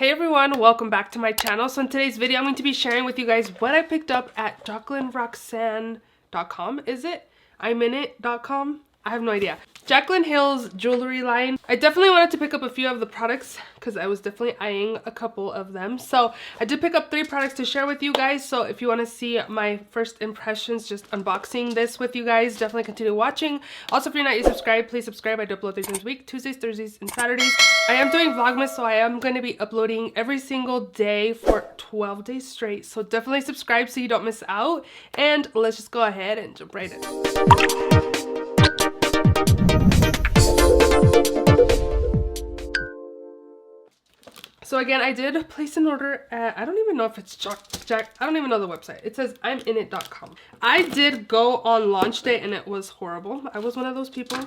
Hey everyone, welcome back to my channel. So in today's video, I'm going to be sharing with you guys what I picked up at jaclynroxanne.com. Is it? I'mInIt.com? I have no idea. Jaclyn Hill's jewelry line. I definitely wanted to pick up a few of the products because I was definitely eyeing a couple of them. So I did pick up 3 products to share with you guys. So if you want to see my first impressions, just unboxing this with you guys, definitely continue watching. Also, if you're not yet subscribed, please subscribe. I do upload 3 times a week, Tuesdays, Thursdays, and Saturdays. I am doing Vlogmas, so I am going to be uploading every single day for 12 days straight. So definitely subscribe so you don't miss out. And let's just go ahead and jump right in. So again, I did place an order at, I don't even know if it's I don't even know the website. It says I'mInIt.com. I did go on launch day and it was horrible. I was one of those people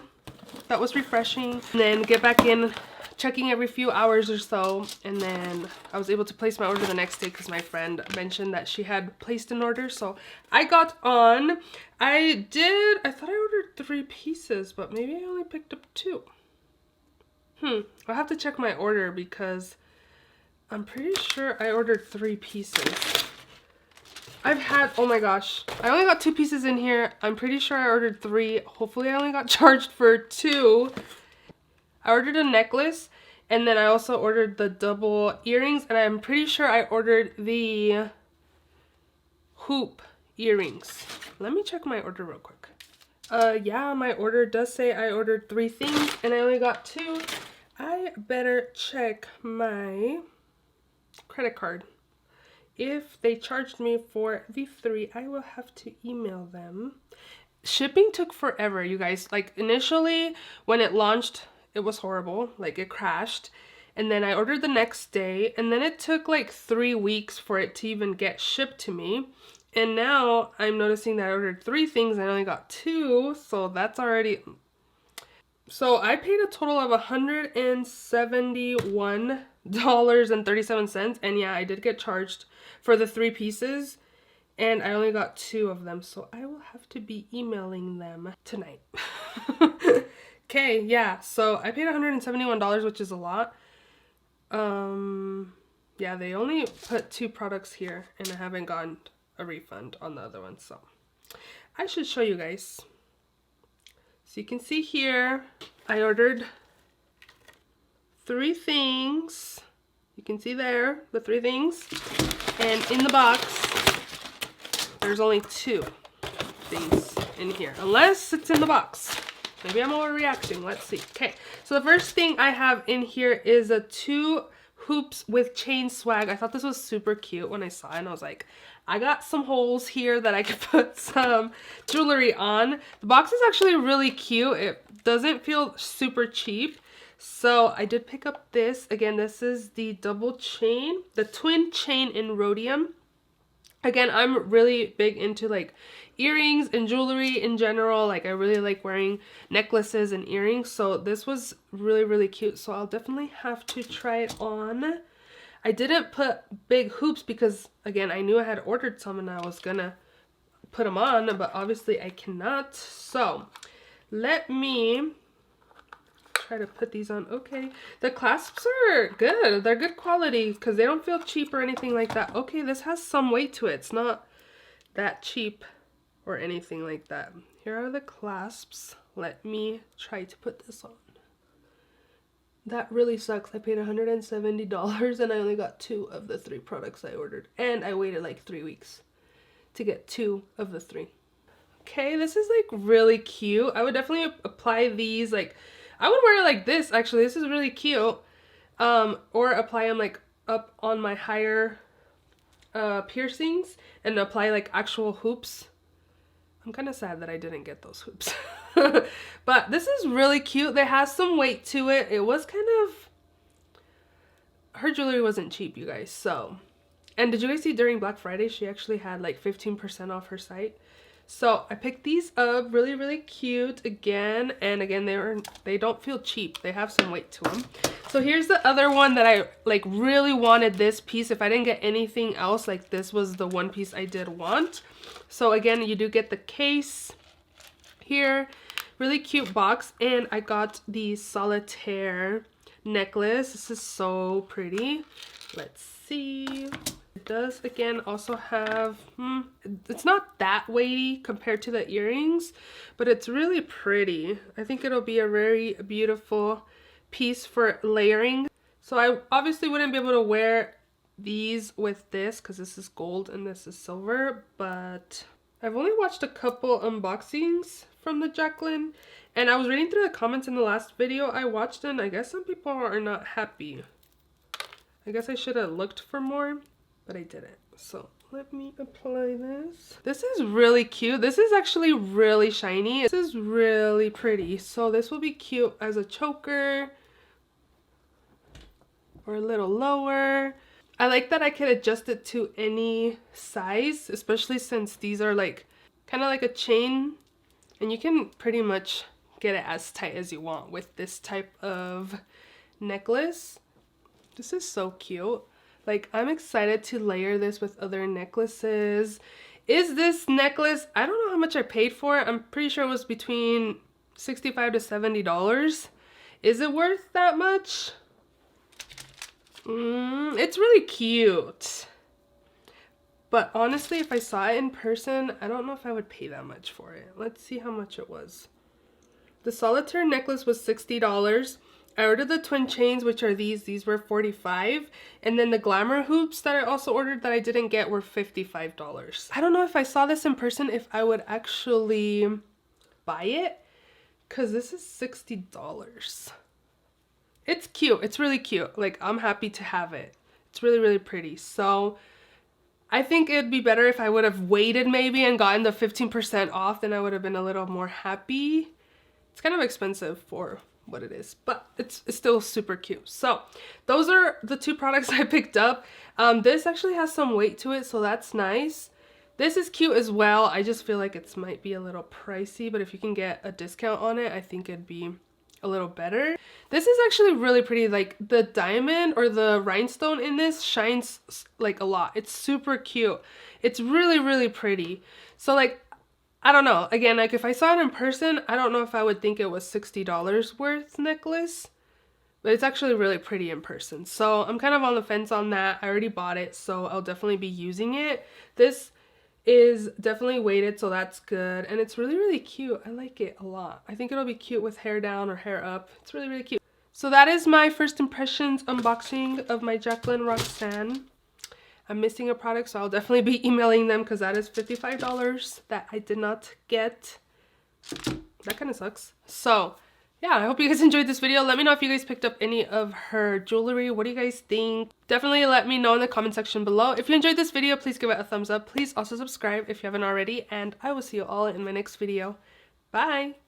that was refreshing and then get back in, checking every few hours or so. And then I was able to place my order the next day because my friend mentioned that she had placed an order. So I got on. I thought I ordered 3 pieces, but maybe I only picked up 2. I'll have to check my order because I'm pretty sure I ordered 3 pieces. Oh my gosh, I only got 2 pieces in here. I'm pretty sure I ordered 3. Hopefully I only got charged for 2. I ordered a necklace and then I also ordered the double earrings, and I'm pretty sure I ordered the hoop earrings. Let me check my order real quick. Yeah, my order does say I ordered 3 things and I only got 2. I better check my credit card. If they charged me for the 3, I will have to email them. Shipping took forever, you guys. Like initially when it launched, it was horrible. Like it crashed. And then I ordered the next day, and then it took like 3 weeks for it to even get shipped to me. And now I'm noticing that I ordered 3 things and I only got 2, so that's already... So I paid a total of $171.37, and yeah, I did get charged for the 3 pieces, and I only got 2 of them, so I will have to be emailing them tonight. Okay, yeah, so I paid $171, which is a lot. Yeah, they only put 2 products here, and I haven't gotten a refund on the other one, so I should show you guys. So you can see here, I ordered 3 things. You can see there, the 3 things. And in the box, there's only 2 things in here. Unless it's in the box. Maybe I'm overreacting. Let's see. Okay, so the first thing I have in here is a 2 hoops with chain swag. I thought this was super cute when I saw it, and I was like, I got some holes here that I could put some jewelry on. The box is actually really cute. It doesn't feel super cheap. So I did pick up this. Again, this is the double chain, the twin chain in rhodium. Again, I'm really big into like earrings and jewelry in general. Like I really like wearing necklaces and earrings. So this was really, really cute. So I'll definitely have to try it on. I didn't put big hoops because, again, I knew I had ordered some and I was gonna put them on, but obviously I cannot. So let me try to put these on. Okay, the clasps are good. They're good quality because they don't feel cheap or anything like that. Okay, this has some weight to it. It's not that cheap or anything like that. Here are the clasps. Let me try to put this on. That really sucks. I paid $170 and I only got 2 of the 3 products I ordered. And I waited like 3 weeks to get 2 of the 3. Okay, this is like really cute. I would definitely apply these, like, I would wear it like this actually. This is really cute. Or apply them like up on my higher piercings and apply like actual hoops. I'm kind of sad that I didn't get those hoops. But this is really cute. They have some weight to it. It was kind of... Her jewelry wasn't cheap, you guys. So... And did you guys see during Black Friday, she actually had like 15% off her site. So I picked these up. Really, really cute. Again, and again, they don't feel cheap. They have some weight to them. So here's the other one that I like really wanted this piece. If I didn't get anything else, like this was the one piece I did want. So again, you do get the case here. Really cute box. And I got the Solitaire necklace. This is so pretty. Let's see. It does again also have, it's not that weighty compared to the earrings, but it's really pretty. I think it'll be a very beautiful piece for layering. So I obviously wouldn't be able to wear these with this because this is gold and this is silver, but I've only watched a couple unboxings from the Jaclyn, and I was reading through the comments in the last video I watched, and I guess some people are not happy. I guess I should have looked for more, but I didn't. So let me apply this. This is really cute. This is actually really shiny. This is really pretty. So this will be cute as a choker or a little lower. I like that I can adjust it to any size, especially since these are like kind of like a chain, and you can pretty much get it as tight as you want with this type of necklace. This is so cute. Like, I'm excited to layer this with other necklaces. Is this necklace, I don't know how much I paid for it. I'm pretty sure it was between $65 to $70. Is it worth that much? It's really cute. But honestly, if I saw it in person, I don't know if I would pay that much for it. Let's see how much it was. The Solitaire necklace was $60. I ordered the twin chains, which are these were $45, and then the glamour hoops that I also ordered that I didn't get were $55. I don't know if I saw this in person if I would actually buy it, because this is $60. It's cute. It's really cute. Like, I'm happy to have it. It's really, really pretty. So I think it'd be better if I would have waited maybe and gotten the 15% off, then I would have been a little more happy. It's kind of expensive for what it is, but it's still super cute. So those are the two products I picked up. This actually has some weight to it, so that's nice. This is cute as well. I just feel like it might be a little pricey, but if you can get a discount on it, I think it'd be a little better. This is actually really pretty. Like, the diamond or the rhinestone in this shines like a lot. It's super cute. It's really, really pretty. So like, I don't know. Again, like, if I saw it in person, I don't know if I would think it was $60 worth necklace, but it's actually really pretty in person. So I'm kind of on the fence on that. I already bought it, so I'll definitely be using it. This is definitely weighted, so that's good. And it's really, really cute. I like it a lot. I think it'll be cute with hair down or hair up. It's really, really cute. So that is my first impressions unboxing of my Jaclyn Roxanne. I'm missing a product, so I'll definitely be emailing them because that is $55 that I did not get. That kind of sucks. So yeah, I hope you guys enjoyed this video. Let me know if you guys picked up any of her jewelry. What do you guys think? Definitely let me know in the comment section below. If you enjoyed this video, please give it a thumbs up. Please also subscribe if you haven't already, and I will see you all in my next video. Bye!